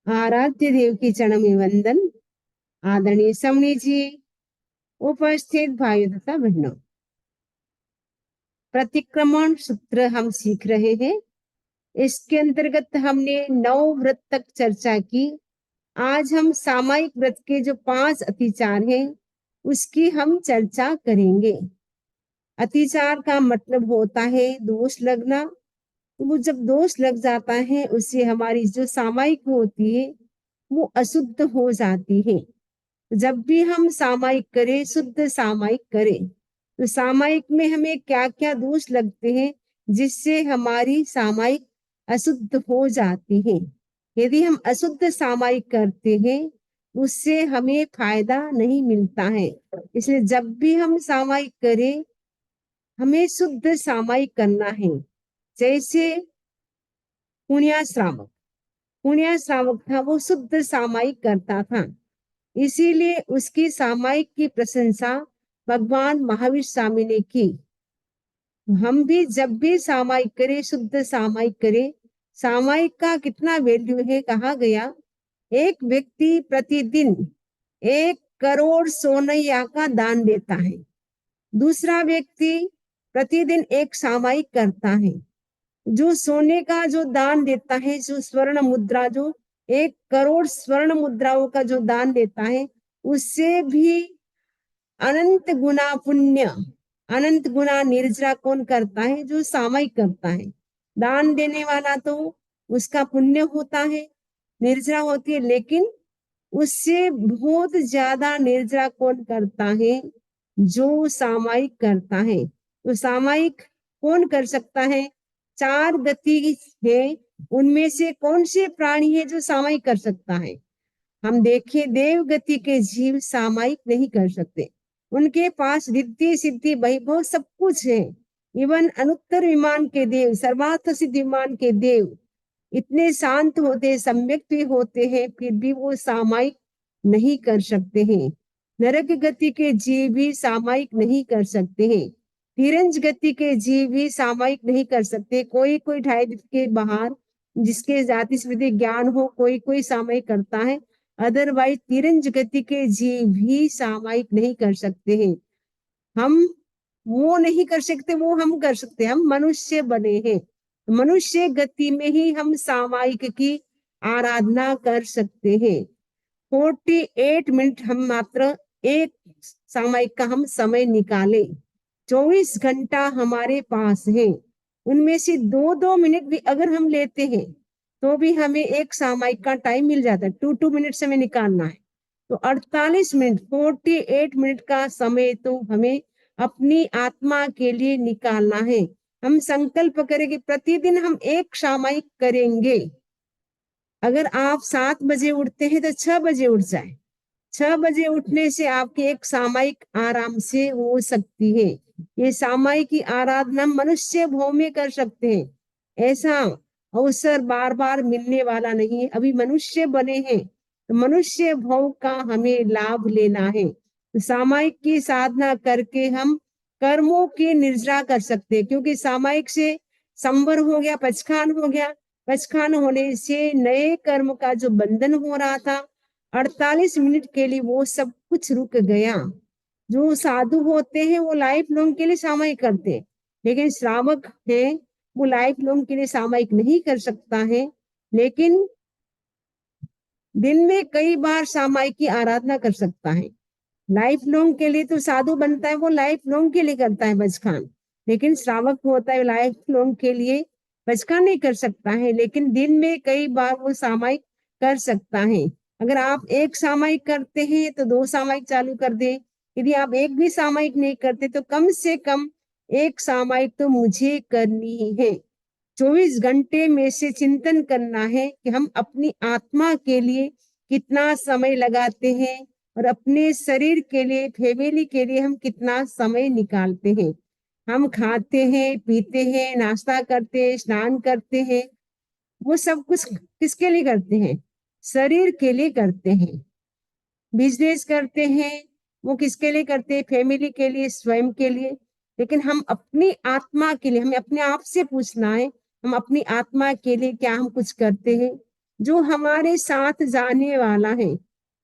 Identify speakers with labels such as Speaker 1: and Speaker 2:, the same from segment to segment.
Speaker 1: आराध्य देव के चरण में वंदन। आदरणीय समणी जी, उपस्थित भाइयों तथा बहनों, प्रतिक्रमण सूत्र हम सीख रहे हैं। इसके अंतर्गत हमने 9 व्रत तक चर्चा की। आज हम सामायिक व्रत के जो 5 अतिचार हैं उसकी हम चर्चा करेंगे। अतिचार का मतलब होता है दोष लगना। वो जब दोष लग जाता है उससे हमारी जो सामायिक होती है वो अशुद्ध हो जाती है। जब भी हम सामायिक करें, शुद्ध सामायिक करें, तो सामायिक में हमें क्या क्या दोष लगते हैं जिससे हमारी सामायिक अशुद्ध हो जाती है। यदि हम अशुद्ध सामायिक करते हैं उससे हमें फायदा नहीं मिलता है। इसलिए जब भी हम सामायिक करें हमें शुद्ध सामायिक करना है। जैसे पुण्य श्रावक था, वो शुद्ध सामायिक करता था, इसीलिए उसकी सामायिक की प्रशंसा भगवान महावीर स्वामी ने की। हम भी जब भी सामायिक करें, शुद्ध सामायिक करें। सामायिक का कितना वैल्यू है, कहा गया एक व्यक्ति प्रतिदिन 1 करोड़ सोनैया का दान देता है। दूसरा व्यक्ति प्रतिदिन एक सामायिक करता है। जो सोने का जो दान देता है, जो स्वर्ण मुद्रा, जो 1 करोड़ स्वर्ण मुद्राओं का जो दान देता है, उससे भी अनंत गुना पुण्य, अनंत गुना निर्जरा कौन करता है? जो सामायिक करता है। दान देने वाला तो उसका पुण्य होता है, निर्जरा होती है, लेकिन उससे बहुत ज्यादा निर्जरा कौन करता है? जो सामायिक करता है। तो सामायिक कौन कर सकता है? 4 गति है, उनमें से कौन से प्राणी है जो सामायिक कर सकता है? हम देखें, देव गति के जीव सामायिक नहीं कर सकते। उनके पास रिद्धि सिद्धि वैभव सब कुछ है। इवन अनुत्तर विमान के देव, सर्वार्थ सिद्ध विमान के देव इतने शांत होते, सम्यक भी होते हैं, फिर भी वो सामायिक नहीं कर सकते हैं। नरक गति के जीव भी सामायिक नहीं कर सकते हैं। तिरंज गति के जीव भी सामायिक नहीं कर सकते। कोई कोई 2.5 के बाहर जिसके जाति स्मृति ज्ञान हो, कोई कोई सामायिक करता है। अदरवाइज तिरंज गति के जीव भी सामायिक नहीं कर सकते हैं। हम वो नहीं कर सकते, वो हम कर सकते हैं। हम मनुष्य बने हैं, मनुष्य गति में ही हम सामायिक की आराधना कर सकते हैं। 48 मिनट हम मात्र एक सामायिक का हम समय निकाले। 24 घंटा हमारे पास है, उनमें से 2-2 मिनट भी अगर हम लेते हैं तो भी हमें एक सामायिक का टाइम मिल जाता है। 2-2 मिनट समय निकालना है तो 48 मिनट, 48 मिनट का समय तो हमें अपनी आत्मा के लिए निकालना है। हम संकल्प करें कि प्रतिदिन हम एक सामायिक करेंगे। अगर आप 7 बजे उठते हैं तो 6 बजे उठ जाए। 6 बजे उठने से आपकी एक सामायिक आराम से हो सकती है। ये सामायिक की आराधना मनुष्य भव में कर सकते हैं। ऐसा अवसर बार बार मिलने वाला नहीं है। अभी मनुष्य बने हैं तो मनुष्य भव का हमें लाभ लेना है। तो सामायिक की साधना करके हम कर्मों की निर्जरा कर सकते हैं, क्योंकि सामायिक से संवर हो गया, पचखान हो गया। पचखान होने से नए कर्म का जो बंधन हो रहा था, 48 मिनट के लिए वो सब कुछ रुक गया। जो साधु होते हैं वो लाइफ लॉन्ग के लिए सामायिक करते हैं, लेकिन श्रावक है वो लाइफ लॉन्ग के लिए सामायिक नहीं कर सकता है, लेकिन दिन में कई बार सामायिक की आराधना कर सकता है। लाइफ लॉन्ग के लिए तो साधु बनता है, वो लाइफ लॉन्ग के लिए करता है बचकान। लेकिन श्रावक होता है लाइफ लॉन्ग के लिए बचकान नहीं कर सकता है, लेकिन दिन में कई बार वो सामायिक कर सकता है। अगर आप एक सामायिक करते हैं तो 2 सामायिक चालू कर दे। यदि आप एक भी सामायिक नहीं करते तो कम से कम एक सामायिक तो मुझे करनी ही है। 24 घंटे में से चिंतन करना है कि हम अपनी आत्मा के लिए कितना समय लगाते हैं और अपने शरीर के लिए, फैमिली के लिए हम कितना समय निकालते हैं। हम खाते हैं, पीते हैं, नाश्ता करते हैं, स्नान करते हैं, वो सब कुछ किसके लिए करते हैं? शरीर के लिए करते हैं। बिजनेस करते हैं, वो किसके लिए करते हैं? फैमिली के लिए, स्वयं के लिए। लेकिन हम अपनी आत्मा के लिए, हमें अपने आप से पूछना है, हम अपनी आत्मा के लिए क्या हम कुछ करते हैं? जो हमारे साथ जाने वाला है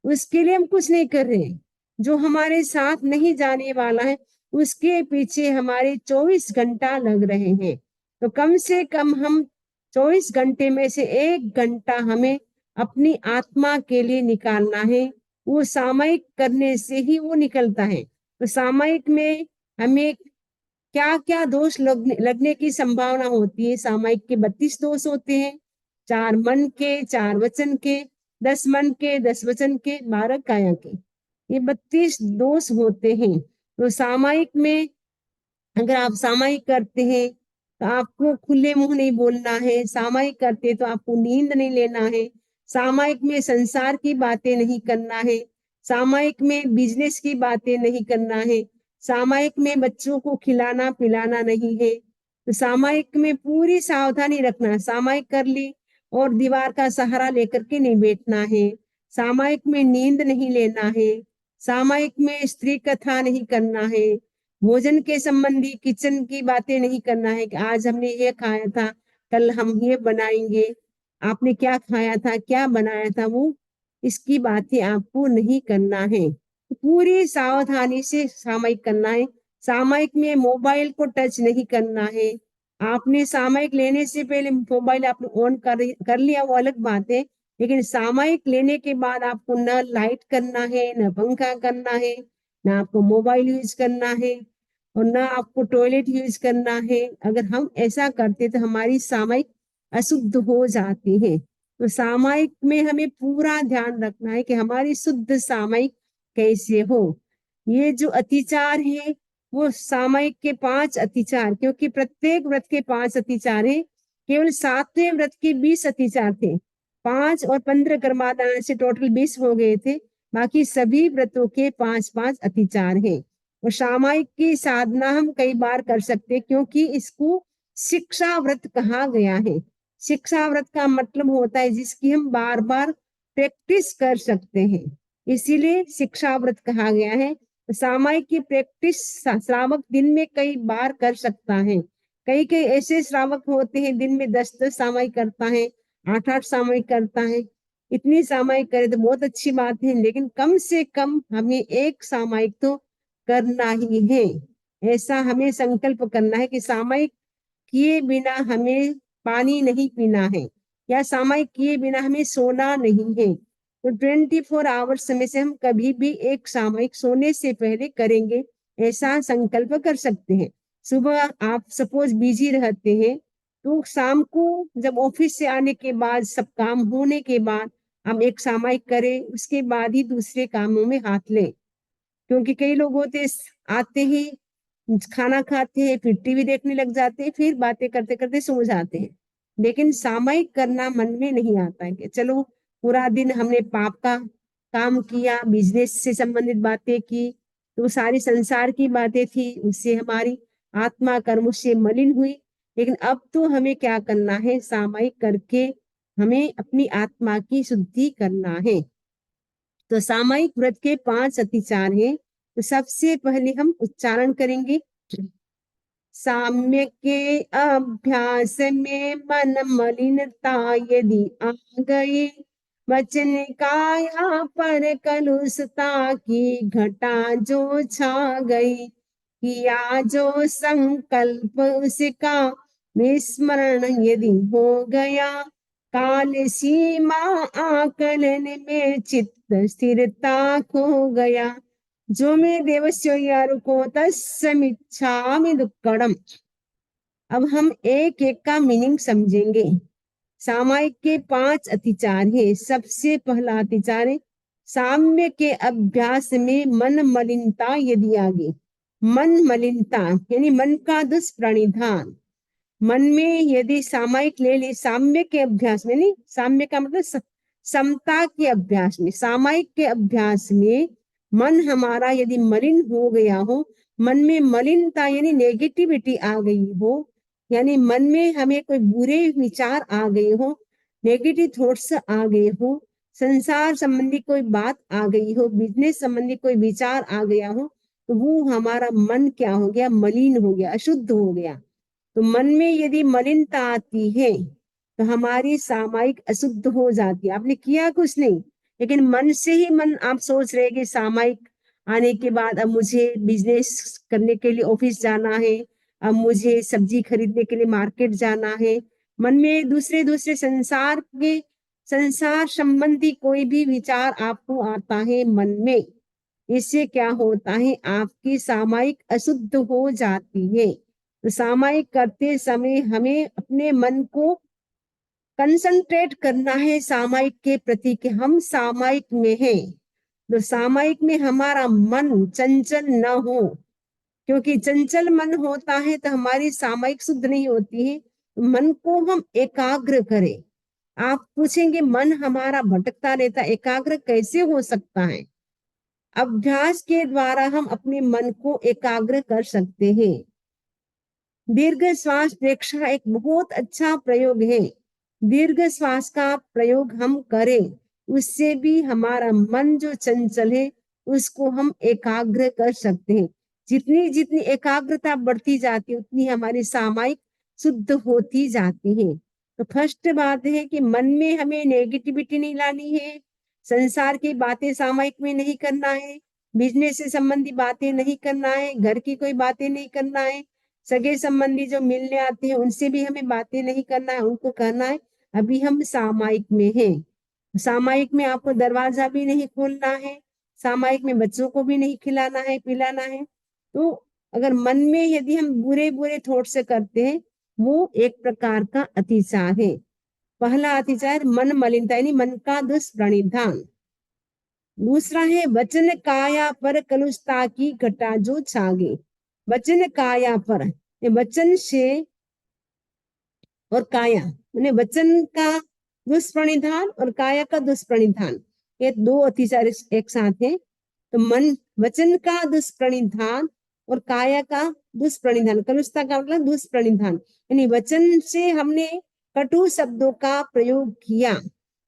Speaker 1: उसके लिए हम कुछ नहीं कर रहे। जो हमारे साथ नहीं जाने वाला है उसके पीछे हमारे 24 घंटा लग रहे हैं। तो कम से कम हम 24 घंटे में से 1 घंटा हमें अपनी आत्मा के लिए निकालना है। वो सामयिक करने से ही वो निकलता है। तो सामयिक में हमें क्या क्या दोष लगने की संभावना होती है। सामयिक के 32 दोष होते हैं, 4 मन के, 4 वचन के, 10 मन के, 10 वचन के, 12 काया के। ये 32 दोष होते हैं। तो सामयिक में अगर आप सामयिक करते हैं तो आपको खुले मुंह नहीं बोलना है। सामयिक करते तो आपको नींद नहीं लेना है। सामयिक में संसार की बातें नहीं करना है। सामयिक में बिजनेस की बातें नहीं करना है। सामयिक में बच्चों को खिलाना पिलाना नहीं है। तो सामयिक में पूरी सावधानी रखना है। सामयिक कर ली और दीवार का सहारा लेकर के नहीं बैठना है। सामयिक में नींद नहीं लेना है। सामयिक में स्त्री कथा नहीं करना है। भोजन के संबंधी किचन की बातें नहीं करना है कि आज हमने ये खाया था, कल हम ये बनाएंगे, आपने क्या खाया था, क्या बनाया था, वो इसकी बातें आपको नहीं करना है। तो पूरी सावधानी से सामयिक करना है। सामयिक में मोबाइल को टच नहीं करना है। आपने सामयिक लेने से पहले मोबाइल आपने ऑन कर लिया, वो अलग बात है। लेकिन सामयिक लेने के बाद आपको न लाइट करना है, न पंखा करना है, ना आपको मोबाइल यूज करना है और ना आपको टॉयलेट यूज करना है। अगर हम ऐसा करते तो हमारी सामयिक अशुद्ध हो जाती है। तो सामयिक में हमें पूरा ध्यान रखना है कि हमारी शुद्ध सामयिक कैसे हो। ये जो अतिचार है वो सामयिक के 5 अतिचार, क्योंकि प्रत्येक व्रत के 5 अतिचार है। केवल 7वें व्रत के 20 अतिचार थे। 5 और 15 कर्मादान से टोटल 20 हो गए थे। बाकी सभी व्रतों के 5-5 अतिचार हैं। और सामयिक की साधना हम कई बार कर सकते, क्योंकि इसको शिक्षा व्रत कहा गया है। शिक्षा व्रत का मतलब होता है जिसकी हम बार बार प्रैक्टिस कर सकते हैं, इसीलिए शिक्षा व्रत कहा गया है। सामयिक की प्रैक्टिस श्रावक दिन में कई बार कर सकता है। कई कई ऐसे श्रावक होते हैं दिन में 10-10 सामयिक करता है, 8-8 सामयिक करता है। इतनी सामयिक करे तो बहुत अच्छी बात है, लेकिन कम से कम हमें 1 सामयिक तो करना ही है। ऐसा हमें संकल्प करना है कि सामयिक किए बिना हमें पानी नहीं पीना है, या सामयिक किए बिना हमें सोना नहीं है। तो 24 आवर्स में से हम कभी भी 1 सामयिक सोने से पहले करेंगे, ऐसा संकल्प कर सकते हैं। सुबह आप सपोज बिजी रहते हैं तो शाम को जब ऑफिस से आने के बाद, सब काम होने के बाद हम 1 सामयिक करें, उसके बाद ही दूसरे कामों में हाथ लें। क्योंकि कई लोग होते आते ही खाना खाते हैं, फिर टीवी देखने लग जाते हैं, फिर बातें करते करते सो जाते हैं। लेकिन सामयिक करना मन में नहीं आता है कि चलो पूरा दिन हमने पाप का काम किया, बिजनेस से संबंधित बातें की, तो सारी संसार की बातें थी, उससे हमारी आत्मा कर्म से मलिन हुई। लेकिन अब तो हमें क्या करना है, सामयिक करके हमें अपनी आत्मा की शुद्धि करना है। तो सामयिक व्रत के 5 अतिचार हैं। तो सबसे पहले हम उच्चारण करेंगे। साम्य के अभ्यास में मन मलिनता यदि आ गई, वचन काया पर कलुषता की घटा जो छा गई, किया जो संकल्प उसका विस्मरण यदि हो गया, काल सीमा आकलन में चित्त स्थिरता खो गया, जो मे देवस्य यारुको तस्मिच्छामि दुक्कडम। अब हम एक एक का मीनिंग समझेंगे। सामयिक के 5 अतिचार है। सबसे पहला अतिचार है साम्य के अभ्यास में मन मलिनता यदि आगे। मन मलिनता यानी मन का दुष्प्रणिधान। मन में यदि सामयिक ले ली, साम्य के अभ्यास में नहीं, साम्य का मतलब समता के अभ्यास में, सामयिक के अभ्यास में मन हमारा यदि मलिन हो गया हो, मन में मलिनता यानी नेगेटिविटी आ गई हो, यानी मन में हमें कोई बुरे विचार आ गए हो, नेगेटिव थॉट्स आ गए हो, संसार संबंधी कोई बात आ गई हो, बिजनेस संबंधी कोई विचार आ गया हो, तो वो हमारा मन क्या हो गया, मलिन हो गया, अशुद्ध हो गया। तो मन में यदि मलिनता आती है तो हमारी सामायिक अशुद्ध हो जाती है। आपने किया कुछ नहीं, लेकिन मन से ही मन आप सोच रहे कि सामायिक आने के बाद अब मुझे बिजनेस करने के लिए ऑफिस जाना है, अब मुझे सब्जी खरीदने के लिए मार्केट जाना है। मन में दूसरे दूसरे संसार संबंधी कोई भी विचार आपको आता है मन में, इससे क्या होता है, आपकी सामायिक अशुद्ध हो जाती है। तो सामायिक करते समय हमें अपने मन को कंसंट्रेट करना है सामायिक के प्रति कि हम सामायिक में हैं। तो सामायिक में हमारा मन चंचल न हो, क्योंकि चंचल मन होता है तो हमारी सामायिक शुद्ध नहीं होती है। मन को हम एकाग्र करें। आप पूछेंगे मन हमारा भटकता रहता, एकाग्र कैसे हो सकता है? अभ्यास के द्वारा हम अपने मन को एकाग्र कर सकते हैं। दीर्घ श्वास प्रेक्षा एक बहुत अच्छा प्रयोग है। दीर्घ श्वास का प्रयोग हम करें, उससे भी हमारा मन जो चंचल है उसको हम एकाग्र कर सकते हैं। जितनी जितनी एकाग्रता बढ़ती जाती है उतनी हमारी सामायिक शुद्ध होती जाती है। तो फर्स्ट बात है कि मन में हमें नेगेटिविटी नहीं लानी है, संसार की बातें सामायिक में नहीं करना है, बिजनेस से संबंधी बातें नहीं करना है, घर की कोई बातें नहीं करना है, सगे संबंधी जो मिलने आते हैं उनसे भी हमें बातें नहीं करना है, उनको कहना है अभी हम सामायिक में हैं। सामायिक में आपको दरवाजा भी नहीं खोलना है, सामायिक में बच्चों को भी नहीं खिलाना है पिलाना है। तो अगर मन में यदि हम बुरे बुरे थॉट से करते हैं, वो एक प्रकार का अतिचार है। पहला अतिचार मन मलिनता यानी मन का दुष्प्रणिधान। दूसरा है वचन काया पर कलुषता की घटा जो छागे। वचन काया पर, वचन से और काया मैंने वचन का दुष्प्रणिधान और काया का दुष्प्रणिधान, ये दो अतिचार एक साथ है। तो मन वचन का दुष्प्रणिधान और काया का दुष्प्रणिधान, कलुषता का मतलब दुष्प्रणिधान, यानी वचन से हमने कटु शब्दों का प्रयोग किया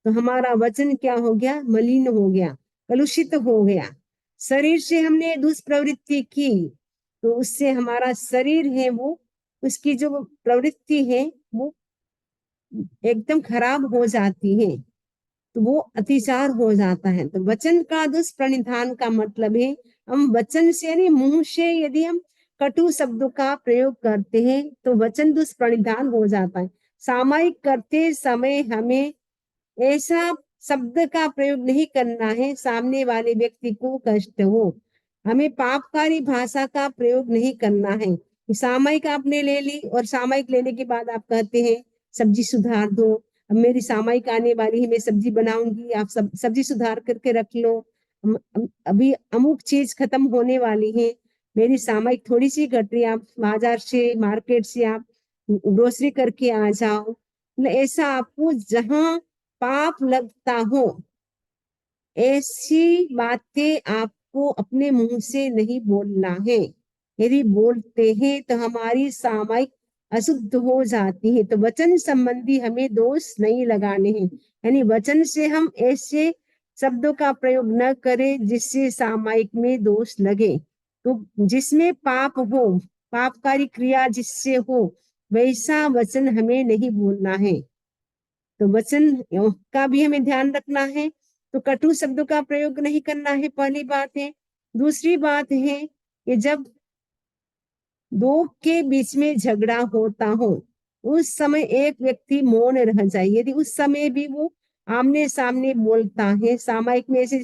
Speaker 1: तो हमारा वचन क्या हो गया, मलिन हो गया, कलुषित हो गया। शरीर से हमने दुष्प्रवृत्ति की तो उससे हमारा शरीर है वो, उसकी जो प्रवृत्ति है वो एकदम खराब हो जाती है, तो वो अतिचार हो जाता है। तो वचन का दुष्प्रणिधान का मतलब है हम वचन से यानी मुंह से यदि हम कटु शब्दों का प्रयोग करते हैं तो वचन दुष्प्रणिधान हो जाता है। सामायिक करते समय हमें ऐसा शब्द का प्रयोग नहीं करना है सामने वाले व्यक्ति को कष्ट हो। हमें पापकारी भाषा का प्रयोग नहीं करना है। सामायिक आपने ले ली और सामायिक लेने के बाद आप कहते हैं सब्जी सुधार दो, अब मेरी सामायिक आने वाली है, मैं सब्जी बनाऊंगी, आप सब सब्जी सुधार करके रख लो। अभी अमुक चीज खत्म होने वाली है, मेरी सामायिक थोड़ी सी घट रही है, आप बाजार से मार्केट से आप ग्रोसरी करके आ जाओ। ऐसा आपको जहां पाप लगता हो ऐसी बातें आपको अपने मुंह से नहीं बोलना है। यदि बोलते हैं तो हमारी सामायिक अशुद्ध हो जाती है। तो वचन संबंधी हमें दोष नहीं लगाने हैं, यानी वचन से हम ऐसे शब्दों का प्रयोग न करें जिससे सामायिक में दोष लगे। तो जिसमें पाप हो, पापकारी क्रिया जिससे हो, वैसा वचन हमें नहीं बोलना है। तो वचन का भी हमें ध्यान रखना है। तो कटु शब्दों का प्रयोग नहीं करना है, पहली बात है। दूसरी बात है कि जब दो के बीच में झगड़ा होता हो उस समय एक व्यक्ति मौन रह जाए। यदि उस समय भी वो आमने सामने बोलता है, सामायिक में ऐसे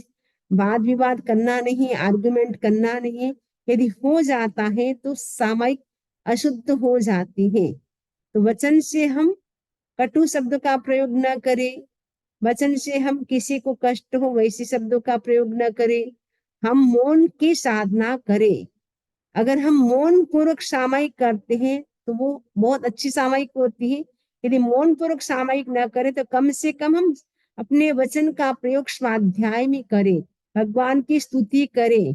Speaker 1: वाद विवाद करना नहीं, आर्गुमेंट करना नहीं, यदि हो जाता है तो सामायिक अशुद्ध हो जाती है। तो वचन से हम कटु शब्द का प्रयोग न करें, वचन से हम किसी को कष्ट हो वैसे शब्दों का प्रयोग न करें, हम मौन की साधना करें। अगर हम मौन पूर्वक सामायिक करते हैं तो वो बहुत अच्छी सामायिक होती है। यदि मौन पूर्वक सामायिक न करें तो कम से कम हम अपने वचन का प्रयोग स्वाध्याय में करें, भगवान की स्तुति करें,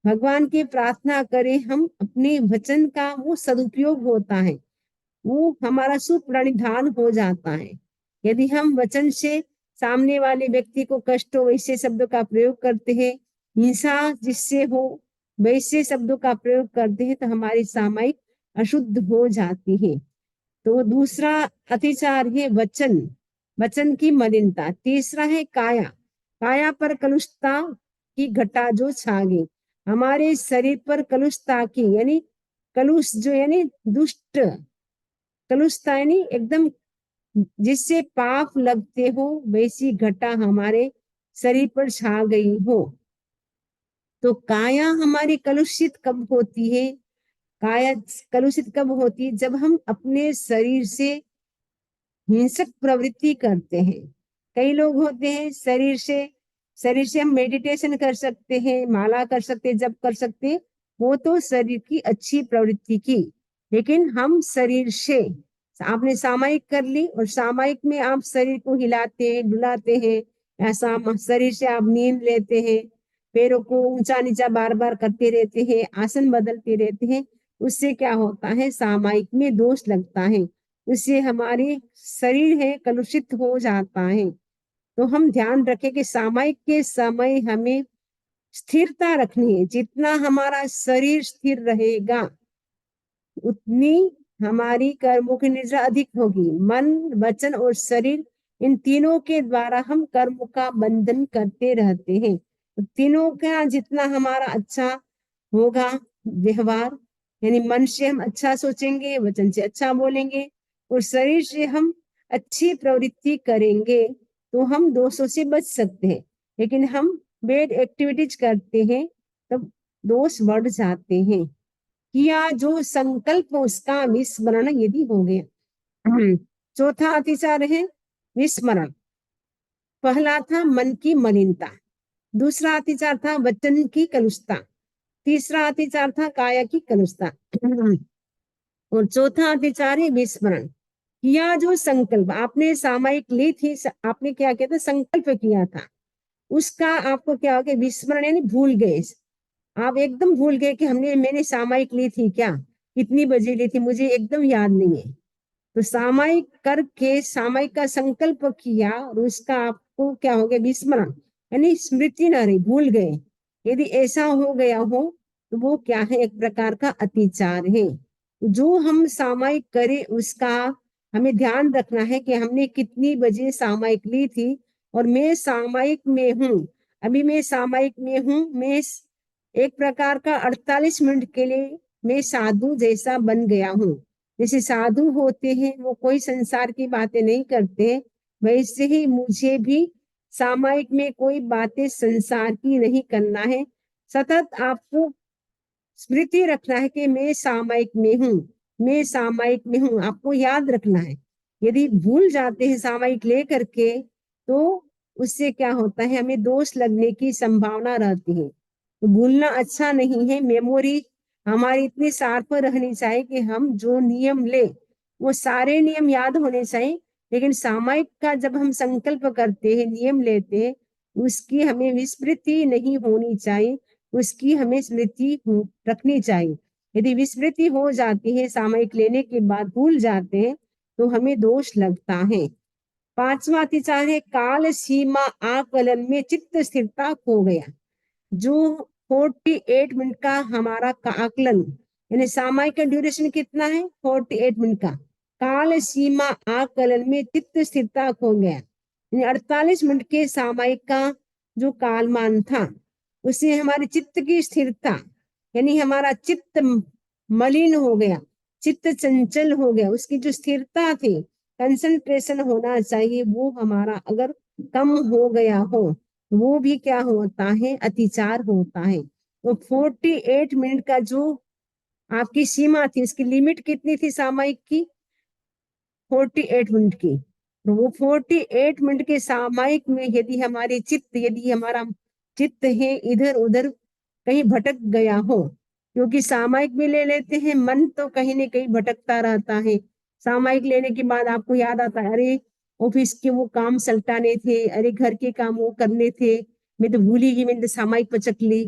Speaker 1: भगवान की प्रार्थना करें, हम अपने वचन का वो सदुपयोग होता है, वो हमारा सुप्रणिधान हो जाता है। यदि हम वचन से सामने वाले व्यक्ति को कष्ट हो वैसे शब्दों का प्रयोग करते हैं, हिंसा जिससे हो वैसे शब्दों का प्रयोग करते हैं तो हमारी सामायिक अशुद्ध हो जाती है। तो दूसरा अतिचार है वचन, वचन की मलिनता। तीसरा है काया, काया पर कलुषता की घटा जो छा गई, हमारे शरीर पर कलुषता की, यानी कलुष जो यानी दुष्ट, कलुषता यानी एकदम जिससे पाप लगते हो वैसी घटा हमारे शरीर पर छा गई हो। तो काया हमारी कलुषित कब होती है? काया कलुषित कब होती है? जब हम अपने शरीर से हिंसक प्रवृत्ति करते हैं। कई लोग होते हैं शरीर से हम मेडिटेशन कर सकते हैं, माला कर सकते हैं, जप कर सकते हैं, वो तो शरीर की अच्छी प्रवृत्ति की। लेकिन हम शरीर से, आपने सामायिक कर ली और सामायिक में आप शरीर को हिलाते हैं, डुलाते हैं, ऐसा शरीर से आप नींद लेते हैं, पैरों को ऊंचा नीचा बार बार करते रहते हैं, आसन बदलते रहते हैं, उससे क्या होता है? सामायिक में दोष लगता है, उससे हमारी शरीर है कलुषित हो जाता है। तो हम ध्यान रखें कि सामायिक के समय हमें स्थिरता रखनी है। जितना हमारा शरीर स्थिर रहेगा उतनी हमारी कर्मों की निद्रा अधिक होगी। मन, वचन और शरीर, इन तीनों के द्वारा हम कर्म का बंधन करते रहते हैं। तो तीनों का जितना हमारा अच्छा होगा व्यवहार, यानी मन से हम अच्छा सोचेंगे, वचन से अच्छा बोलेंगे और शरीर से हम अच्छी प्रवृत्ति करेंगे, तो हम दोषों से बच सकते हैं। लेकिन हम बैड एक्टिविटीज करते हैं तब दोष बढ़ जाते हैं। किया जो संकल्प उसका विस्मरण यदि हो गया। चौथा अतिचार है विस्मरण। पहला था मन की मलिनता, दूसरा अतिचार था वचन की कलुषता, तीसरा अतिचार था काया की कलुषता और चौथा अतिचार है विस्मरण। किया जो संकल्प, आपने सामायिक ली थी, आपने क्या किया था? संकल्प किया था, उसका आपको क्या हो गया? विस्मरण यानी भूल गए। आप एकदम भूल गए कि मैंने सामायिक ली थी क्या, कितनी बजे ली थी, मुझे एकदम याद नहीं है। तो सामायिक करके सामायिक का संकल्प किया और उसका आपको क्या हो गया? विस्मरण, यानी स्मृति न रही, भूल गए। यदि ऐसा हो गया हो तो वो क्या है? एक प्रकार का अतिचार है। जो हम सामायिक करें उसका हमें ध्यान रखना है कि हमने कितनी बजे सामायिक ली थी और मैं सामायिक में हूँ, अभी मैं सामायिक में हूँ, मैं एक प्रकार का 48 मिनट के लिए मैं साधु जैसा बन गया हूँ। जैसे साधु होते हैं वो कोई संसार की बातें नहीं करते, वैसे ही मुझे भी सामायिक में कोई बातें संसार की नहीं करना है। सतत आपको स्मृति रखना है कि मैं सामायिक में हूँ, मैं सामायिक में हूँ, आपको याद रखना है। यदि भूल जाते हैं सामायिक लेकर के तो उससे क्या होता है? हमें दोष लगने की संभावना रहती है। तो भूलना अच्छा नहीं है। मेमोरी हमारी इतनी शार्प रहनी चाहिए कि हम जो नियम ले वो सारे नियम याद होने चाहिए। लेकिन सामायिक का जब हम संकल्प करते हैं, नियम लेते हैं, उसकी हमें विस्मृति नहीं होनी चाहिए, उसकी हमें स्मृति रखनी चाहिए। यदि विस्मृति हो जाती है, सामयिक लेने के बाद भूल जाते हैं, तो हमें दोष लगता है। पांचवा अतिचार है काल सीमा आकलन में चित्त स्थिरता खो गया। जो 48 मिनट का हमारा आकलन, यानी सामयिक का ड्यूरेशन कितना है? 48 मिनट का। काल सीमा आकलन में चित्त स्थिरता खो गया, यानी 48 मिनट के सामयिक का जो कालमान था उससे हमारे चित्त की स्थिरता, यानी हमारा चित्त मलिन हो गया, चित्त चंचल हो गया, उसकी जो स्थिरता थी, कंसंट्रेशन होना चाहिए, वो हमारा अगर कम हो गया हो वो भी क्या होता है? अतिचार होता है। तो 48 मिनट का जो आपकी सीमा थी, उसकी लिमिट कितनी थी सामयिक की? 48 मिनट की। तो वो 48 मिनट के सामयिक में यदि हमारा चित्त है इधर उधर कहीं भटक गया हो, क्योंकि सामयिक भी ले लेते हैं, मन तो कहीं न कहीं भटकता रहता है। सामयिक लेने के बाद आपको याद आता है, अरे ऑफिस के वो काम सल्टाने थे, अरे घर के काम वो करने थे, मैं तो भूल ही गई, मैंने तो सामयिक पचक ली।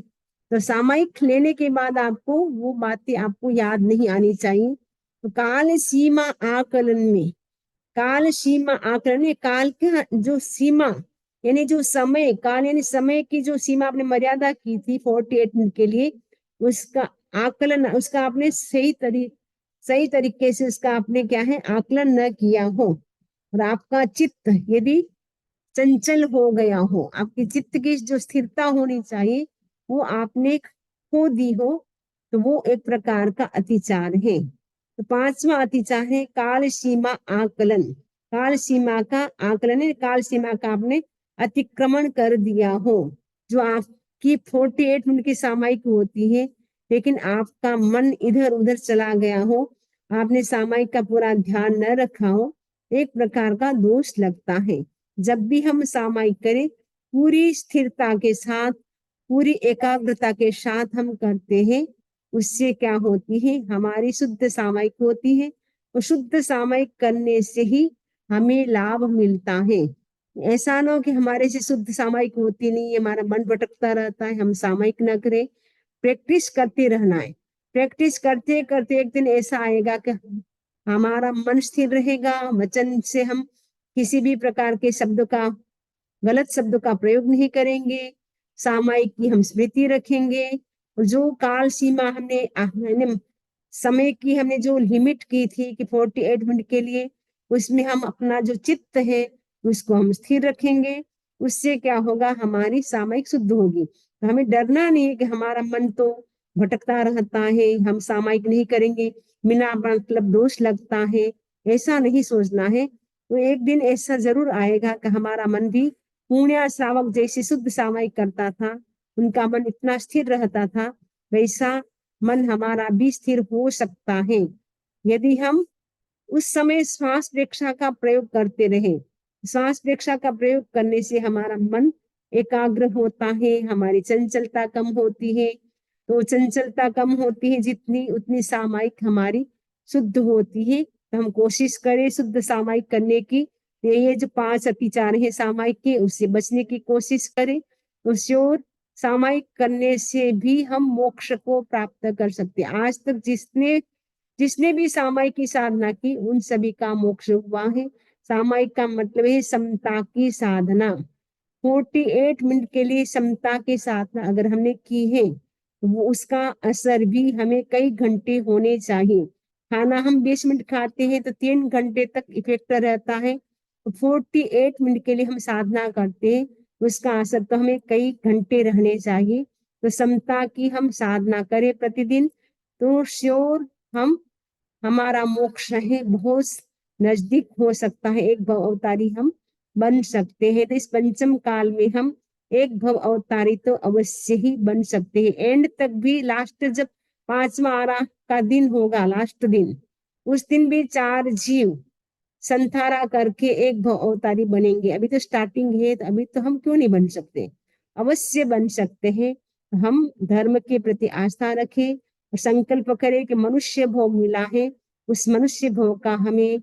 Speaker 1: तो सामयिक लेने के बाद आपको वो बातें आपको याद नहीं आनी चाहिए। तो काल सीमा आकलन में, काल सीमा आकलन में, काल का जो सीमा यानी जो समय, काल यानी समय की जो सीमा आपने मर्यादा की थी 48 मिनट के लिए, उसका आकलन, उसका आपने सही सही तरीके से उसका आपने क्या है आकलन न किया हो, और आपका चित्त यदि चंचल हो गया हो, आपकी चित्त की जो स्थिरता होनी चाहिए वो आपने खो दी हो, तो वो एक प्रकार का अतिचार है। तो पांचवा अतिचार है काल सीमा आकलन। काल सीमा का आकलन है, काल सीमा का आपने अतिक्रमण कर दिया हो। जो आपकी 48 मिनट की सामायिक होती है, लेकिन आपका मन इधर उधर चला गया हो, आपने सामायिक का पूरा ध्यान न रखा हो, एक प्रकार का दोष लगता है। जब भी हम सामायिक करें, पूरी स्थिरता के साथ, पूरी एकाग्रता के साथ हम करते हैं, उससे क्या होती है, हमारी शुद्ध सामायिक होती है, और शुद्ध सामायिक करने से ही हमें लाभ मिलता है। ऐसा ना हो कि हमारे से शुद्ध सामायिक होती नहीं है, हमारा मन भटकता रहता है, हम सामायिक न करें। प्रैक्टिस करते रहना है। प्रैक्टिस करते करते एक दिन ऐसा आएगा कि हमारा मन स्थिर रहेगा, वचन से हम किसी भी प्रकार के शब्द का, गलत शब्द का प्रयोग नहीं करेंगे, सामायिक की हम स्मृति रखेंगे, और जो काल सीमा हमने समय की हमने जो लिमिट की थी कि 48 मिनट के लिए, उसमें हम अपना जो चित्त है उसको हम स्थिर रखेंगे। उससे क्या होगा, हमारी सामायिक शुद्ध होगी। तो हमें डरना नहीं है कि हमारा मन तो भटकता रहता है, हम सामायिक नहीं करेंगे, बिना मतलब दोष लगता है, ऐसा नहीं सोचना है। तो एक दिन ऐसा जरूर आएगा कि हमारा मन भी पुण्य श्रावक जैसे शुद्ध सामायिक करता था, उनका मन इतना स्थिर रहता था, वैसा मन हमारा भी स्थिर हो सकता है, यदि हम उस समय श्वास प्रेक्षा का प्रयोग करते रहे। श्वास प्रेक्षा का प्रयोग करने से हमारा मन एकाग्र होता है, हमारी चंचलता कम होती है। तो चंचलता कम होती है जितनी, उतनी सामायिक हमारी शुद्ध होती है। तो हम कोशिश करें शुद्ध सामायिक करने की। ये जो 5 अतिचार है सामायिक के, उससे बचने की कोशिश करें। तो श्योर सामायिक करने से भी हम मोक्ष को प्राप्त कर सकते हैं। आज तक जिसने जिसने भी सामायिक की साधना की, उन सभी का मोक्ष हुआ है। सामायिक का मतलब है समता की साधना। 48 मिनट के लिए समता के साधना अगर हमने की है, तो वो उसका असर भी हमें कई घंटे होने चाहिए। खाना हम 20 मिनट खाते हैं तो 3 घंटे तक इफेक्ट रहता है। तो 48 मिनट के लिए हम साधना करते हैं, उसका असर तो हमें कई घंटे रहने चाहिए। तो समता की हम साधना करें प्रतिदिन, तो श्योर हम हमारा मोक्ष है बहुत नजदीक हो सकता है। एक भव अवतारी हम बन सकते हैं। तो इस पंचम काल में हम एक भव अवतारी तो अवश्य ही बन सकते हैं। एंड तक भी, लास्ट जब 5वां आरा का दिन होगा, लास्ट दिन, उस दिन भी 4 जीव संथारा करके एक भव अवतारी बनेंगे। अभी तो स्टार्टिंग है, तो अभी तो हम क्यों नहीं बन सकते, अवश्य बन सकते हैं। हम धर्म के प्रति आस्था रखें और संकल्प करें कि मनुष्य भव मिला है, उस मनुष्य भव का हमें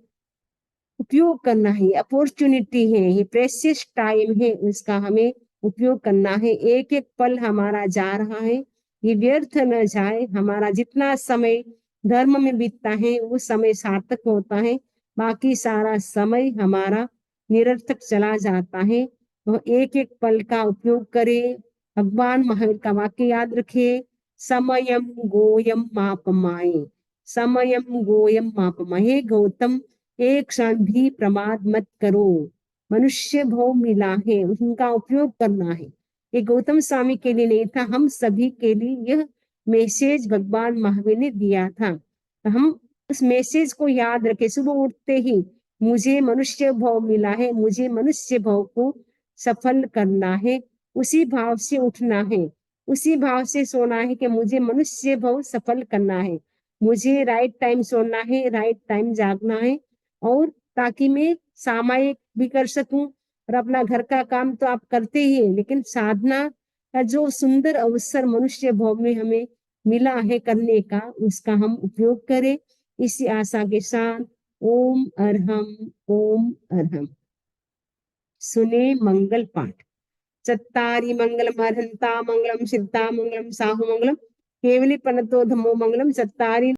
Speaker 1: उपयोग करना है। अपॉर्चुनिटी है, ये प्रेशियस टाइम है, उसका हमें उपयोग करना है। एक एक पल हमारा जा रहा है, ये व्यर्थ न जाए। हमारा जितना समय धर्म में बीतता है वो समय सार्थक होता है, बाकी सारा समय हमारा निरर्थक चला जाता है। तो एक एक पल का उपयोग करें। भगवान महावीर का वाक्य याद रखें, समयम गोयम मापमाए। समयम गोयम मापमाए। गौतम, एक क्षण भी प्रमाद मत करो। मनुष्य भव मिला है, उनका उपयोग करना है। ये गौतम स्वामी के लिए नहीं था, हम सभी के लिए यह मैसेज भगवान महावीर ने दिया था। तो हम उस मैसेज को याद रखें। सुबह उठते ही मुझे मनुष्य भव मिला है, मुझे मनुष्य भव को सफल करना है, उसी भाव से उठना है, उसी भाव से सोना है कि मुझे मनुष्य भव सफल करना है, मुझे राइट टाइम सोना है, राइट टाइम जागना है, और ताकि मैं सामायिक भी कर सकूं। और अपना घर का काम तो आप करते ही हैं, लेकिन साधना का जो सुंदर अवसर मनुष्य भव में हमें मिला है करने का, उसका हम उपयोग करें। इसी आशा के साथ ओम अरहम, ओम अरहम। सुने मंगल पाठ। चत्तारि मंगलम अर्हंता मंगलम सिद्धा मंगलम साहु मंगलम केवली प्रणतो धम्मो मंगलम। चत्तारि